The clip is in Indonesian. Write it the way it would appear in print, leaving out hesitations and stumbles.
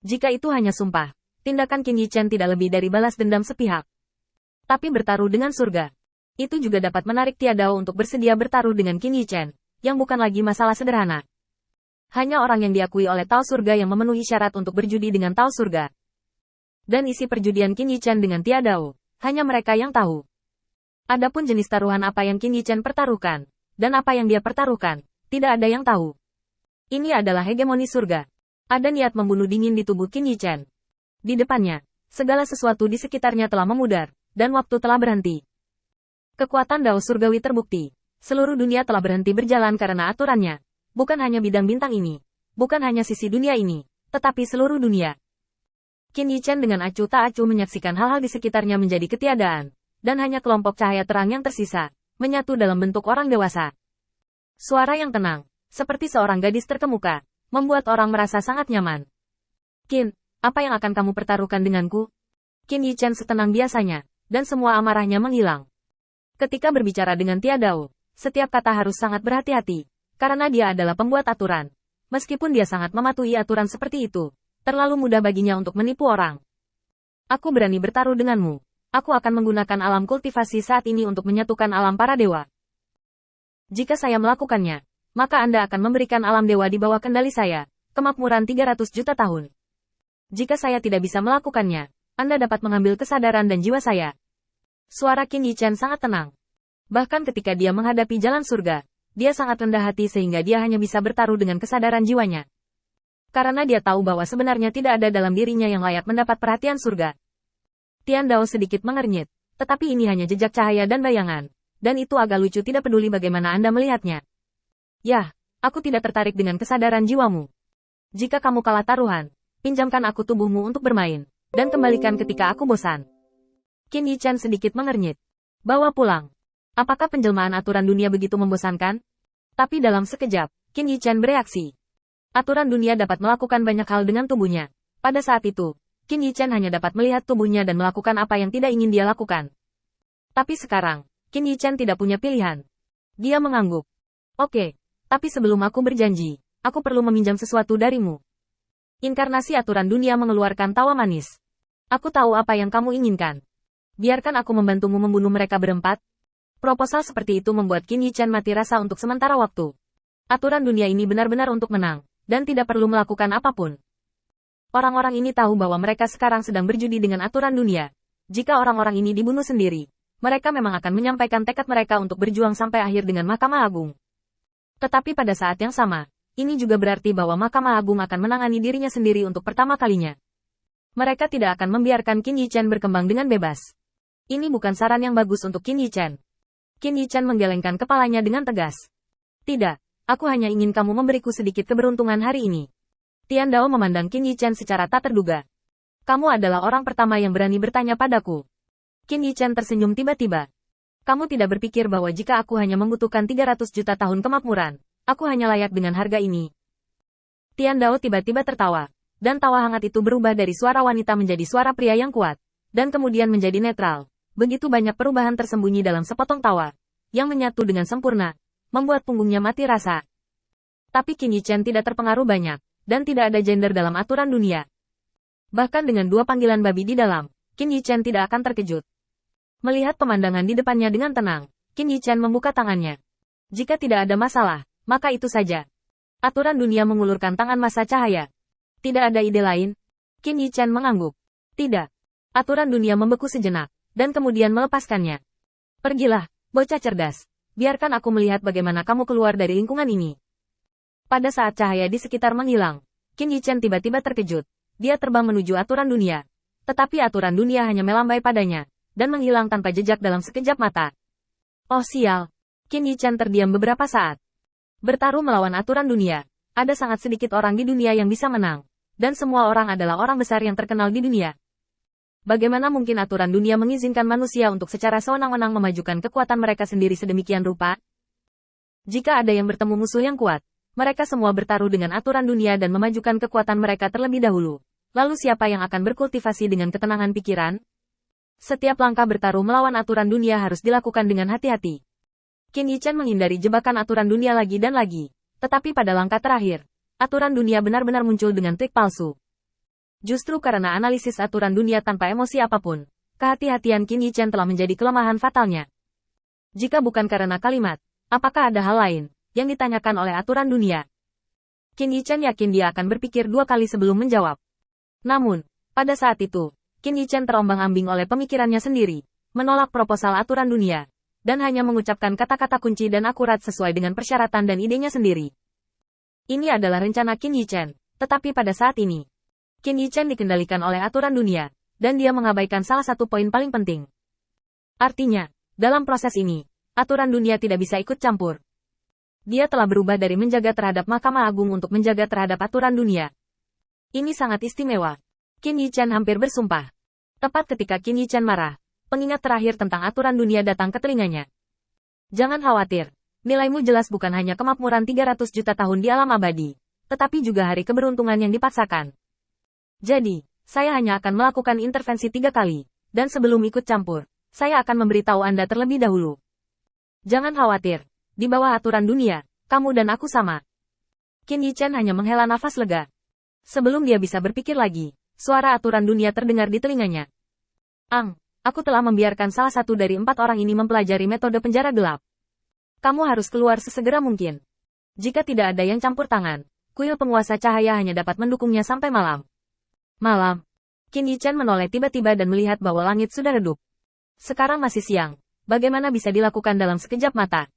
Jika itu hanya sumpah, tindakan Qin Yichen tidak lebih dari balas dendam sepihak. Tapi bertaruh dengan surga, itu juga dapat menarik Tiandao untuk bersedia bertaruh dengan Qin Yichen, yang bukan lagi masalah sederhana. Hanya orang yang diakui oleh Tao Surga yang memenuhi syarat untuk berjudi dengan Tao Surga. Dan isi perjudian Qin Yichen dengan Tiandao, hanya mereka yang tahu. Adapun jenis taruhan apa yang Qin Yichen pertaruhkan, dan apa yang dia pertaruhkan, tidak ada yang tahu. Ini adalah hegemoni surga. Ada niat membunuh dingin di tubuh Qin Yichen. Di depannya, segala sesuatu di sekitarnya telah memudar, dan waktu telah berhenti. Kekuatan Dao Surgawi terbukti. Seluruh dunia telah berhenti berjalan karena aturannya. Bukan hanya bidang bintang ini. Bukan hanya sisi dunia ini. Tetapi seluruh dunia. Qin Yichen dengan acuh tak acuh menyaksikan hal-hal di sekitarnya menjadi ketiadaan. Dan hanya kelompok cahaya terang yang tersisa. Menyatu dalam bentuk orang dewasa. Suara yang tenang. Seperti seorang gadis terkemuka. Membuat orang merasa sangat nyaman. Qin, apa yang akan kamu pertaruhkan denganku? Qin Yichen setenang biasanya. Dan semua amarahnya menghilang. Ketika berbicara dengan Tiandao, setiap kata harus sangat berhati-hati, karena dia adalah pembuat aturan. Meskipun dia sangat mematuhi aturan seperti itu, terlalu mudah baginya untuk menipu orang. Aku berani bertaruh denganmu. Aku akan menggunakan alam kultivasi saat ini untuk menyatukan alam para dewa. Jika saya melakukannya, maka Anda akan memberikan alam dewa di bawah kendali saya, kemakmuran 300 juta tahun. Jika saya tidak bisa melakukannya, Anda dapat mengambil kesadaran dan jiwa saya. Suara Qin Yichen sangat tenang. Bahkan ketika dia menghadapi jalan surga, dia sangat rendah hati sehingga dia hanya bisa bertaruh dengan kesadaran jiwanya. Karena dia tahu bahwa sebenarnya tidak ada dalam dirinya yang layak mendapat perhatian surga. Tiandao sedikit mengernyit, tetapi ini hanya jejak cahaya dan bayangan. Dan itu agak lucu, tidak peduli bagaimana Anda melihatnya. Yah, aku tidak tertarik dengan kesadaran jiwamu. Jika kamu kalah taruhan, pinjamkan aku tubuhmu untuk bermain, dan kembalikan ketika aku bosan. Qin Yichen sedikit mengernyit. Bawa pulang. Apakah penjelmaan aturan dunia begitu membosankan? Tapi dalam sekejap, Qin Yichen bereaksi. Aturan dunia dapat melakukan banyak hal dengan tubuhnya. Pada saat itu, Qin Yichen hanya dapat melihat tubuhnya dan melakukan apa yang tidak ingin dia lakukan. Tapi sekarang, Qin Yichen tidak punya pilihan. Dia mengangguk. Oke, tapi sebelum aku berjanji, aku perlu meminjam sesuatu darimu. Inkarnasi aturan dunia mengeluarkan tawa manis. Aku tahu apa yang kamu inginkan. Biarkan aku membantumu membunuh mereka berempat. Proposal seperti itu membuat Qin Yichen mati rasa untuk sementara waktu. Aturan dunia ini benar-benar untuk menang, dan tidak perlu melakukan apapun. Orang-orang ini tahu bahwa mereka sekarang sedang berjudi dengan aturan dunia. Jika orang-orang ini dibunuh sendiri, mereka memang akan menyampaikan tekad mereka untuk berjuang sampai akhir dengan Mahkamah Agung. Tetapi pada saat yang sama, ini juga berarti bahwa Mahkamah Agung akan menangani dirinya sendiri untuk pertama kalinya. Mereka tidak akan membiarkan Qin Yichen berkembang dengan bebas. Ini bukan saran yang bagus untuk Qin Yichen. Qin Yichen menggelengkan kepalanya dengan tegas. Tidak, aku hanya ingin kamu memberiku sedikit keberuntungan hari ini. Tiandao memandang Qin Yichen secara tak terduga. Kamu adalah orang pertama yang berani bertanya padaku. Qin Yichen tersenyum tiba-tiba. Kamu tidak berpikir bahwa jika aku hanya membutuhkan 300 juta tahun kemakmuran, aku hanya layak dengan harga ini. Tiandao tiba-tiba tertawa, dan tawa hangat itu berubah dari suara wanita menjadi suara pria yang kuat, dan kemudian menjadi netral. Begitu banyak perubahan tersembunyi dalam sepotong tawa, yang menyatu dengan sempurna, membuat punggungnya mati rasa. Tapi Qin Yichen tidak terpengaruh banyak, dan tidak ada gender dalam aturan dunia. Bahkan dengan dua panggilan babi di dalam, Qin Yichen tidak akan terkejut. Melihat pemandangan di depannya dengan tenang, Qin Yichen membuka tangannya. Jika tidak ada masalah, maka itu saja. Aturan dunia mengulurkan tangan masa cahaya. Tidak ada ide lain? Qin Yichen mengangguk. Tidak. Aturan dunia membeku sejenak, dan kemudian melepaskannya. Pergilah, bocah cerdas. Biarkan aku melihat bagaimana kamu keluar dari lingkungan ini. Pada saat cahaya di sekitar menghilang, Qin Yichen tiba-tiba terkejut. Dia terbang menuju aturan dunia. Tetapi aturan dunia hanya melambai padanya, dan menghilang tanpa jejak dalam sekejap mata. Oh sial. Qin Yichen terdiam beberapa saat. Bertaruh melawan aturan dunia. Ada sangat sedikit orang di dunia yang bisa menang. Dan semua orang adalah orang besar yang terkenal di dunia. Bagaimana mungkin aturan dunia mengizinkan manusia untuk secara sewenang-wenang memajukan kekuatan mereka sendiri sedemikian rupa? Jika ada yang bertemu musuh yang kuat, mereka semua bertaruh dengan aturan dunia dan memajukan kekuatan mereka terlebih dahulu. Lalu siapa yang akan berkultivasi dengan ketenangan pikiran? Setiap langkah bertaruh melawan aturan dunia harus dilakukan dengan hati-hati. Qin Yichen menghindari jebakan aturan dunia lagi dan lagi. Tetapi pada langkah terakhir, aturan dunia benar-benar muncul dengan trik palsu. Justru karena analisis aturan dunia tanpa emosi apapun, kehati-hatian Qin Yichen telah menjadi kelemahan fatalnya. Jika bukan karena kalimat, apakah ada hal lain yang ditanyakan oleh aturan dunia? Qin Yichen yakin dia akan berpikir 2 kali sebelum menjawab. Namun, pada saat itu, Qin Yichen terombang-ambing oleh pemikirannya sendiri, menolak proposal aturan dunia, dan hanya mengucapkan kata-kata kunci dan akurat sesuai dengan persyaratan dan idenya sendiri. Ini adalah rencana Qin Yichen, tetapi pada saat ini, Qin Yichen dikendalikan oleh aturan dunia, dan dia mengabaikan salah satu poin paling penting. Artinya, dalam proses ini, aturan dunia tidak bisa ikut campur. Dia telah berubah dari menjaga terhadap Mahkamah Agung untuk menjaga terhadap aturan dunia. Ini sangat istimewa. Qin Yichen hampir bersumpah. Tepat ketika Qin Yichen marah, pengingat terakhir tentang aturan dunia datang ke telinganya. Jangan khawatir, nilaimu jelas bukan hanya kemakmuran 300 juta tahun di alam abadi, tetapi juga hari keberuntungan yang dipaksakan. Jadi, saya hanya akan melakukan intervensi 3 kali, dan sebelum ikut campur, saya akan memberitahu Anda terlebih dahulu. Jangan khawatir, di bawah aturan dunia, kamu dan aku sama. Qin Yichen hanya menghela nafas lega. Sebelum dia bisa berpikir lagi, suara aturan dunia terdengar di telinganya. Aku telah membiarkan salah satu dari 4 orang ini mempelajari metode penjara gelap. Kamu harus keluar sesegera mungkin. Jika tidak ada yang campur tangan, kuil penguasa cahaya hanya dapat mendukungnya sampai malam. Malam. Qin Yichen menoleh tiba-tiba dan melihat bahwa langit sudah redup. Sekarang masih siang. Bagaimana bisa dilakukan dalam sekejap mata?